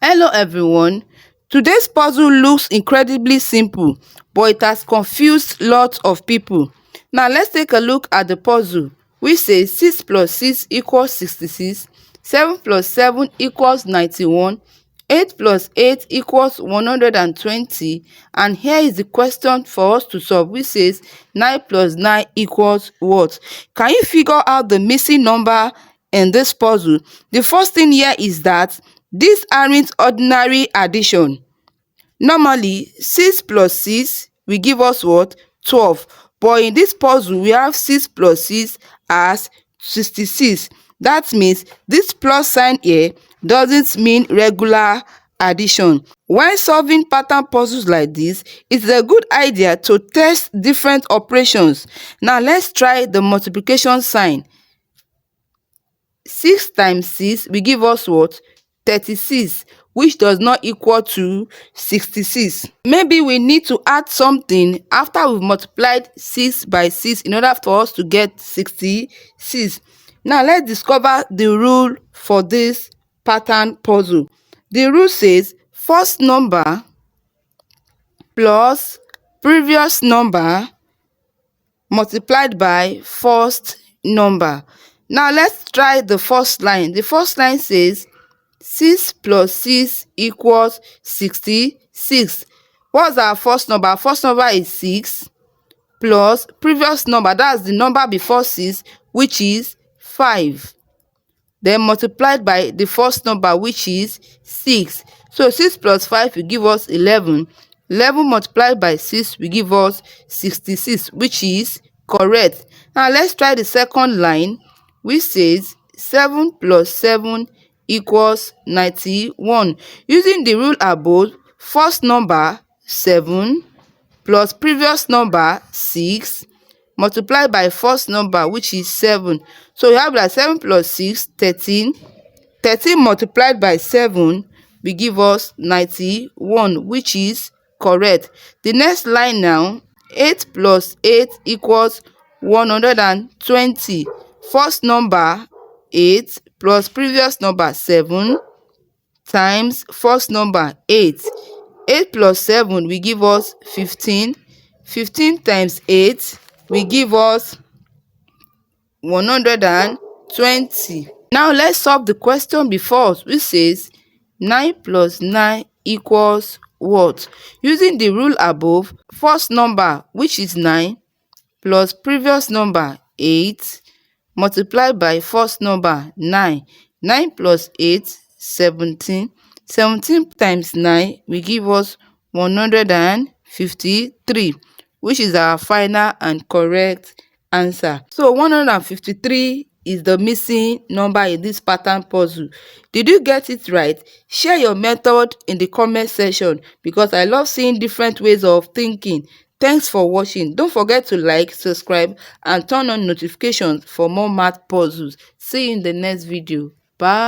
Hello everyone. Today's puzzle looks incredibly simple, but it has confused lots of people. Now let's take a look at the puzzle, which says 6 plus 6 equals 66, 7 plus 7 equals 91, 8 plus 8 equals 120, and here is the question for us to solve, which says 9 plus 9 equals what? Can you figure out the missing number in this puzzle? The first thing here is that these aren't ordinary addition. Normally, 6 plus 6 will give us what? 12. But in this puzzle, we have 6 plus 6 as 66. That means this plus sign here doesn't mean regular addition. When solving pattern puzzles like this, it's a good idea to test different operations. Now let's try the multiplication sign. 6 times 6 will give us what? 36, which does not equal to 66. Maybe we need to add something after we've multiplied 6 by 6 in order for us to get 66. Now let's discover the rule for this pattern puzzle. The rule says first number plus previous number multiplied by first number. Now let's try the first line. The first line says 6 plus 6 equals 66. What's our first number? Our first number is 6 plus previous number, that's the number before 6, which is 5. Then multiplied by the first number, which is 6. So 6 plus 5 will give us 11. 11 multiplied by 6 will give us 66, which is correct. Now let's try the second line, which says 7 plus 7 equals 91. Using the rule above, first number 7 plus previous number 6 multiplied by first number, which is 7. So we have that 7 plus 6, 13. 13 multiplied by 7 will give us 91, which is correct. The next line now, 8 plus 8 equals 120. First number 8 plus previous number 7 times first number 8. 8 plus 7 will give us 15. 15 times 8 will give us 120. Now let's solve the question before us, which says 9 plus 9 equals what? Using the rule above, first number, which is 9, plus previous number 8 multiplied by first number 9. 9 plus 8, 17. 17 times 9 will give us 153, which is our final and correct answer. So 153 is the missing number in this pattern puzzle. Did you get it right? Share your method in the comment section, because I love seeing different ways of thinking. Thanks for watching. Don't forget to like, subscribe, and turn on notifications for more math puzzles. See you in the next video. Bye.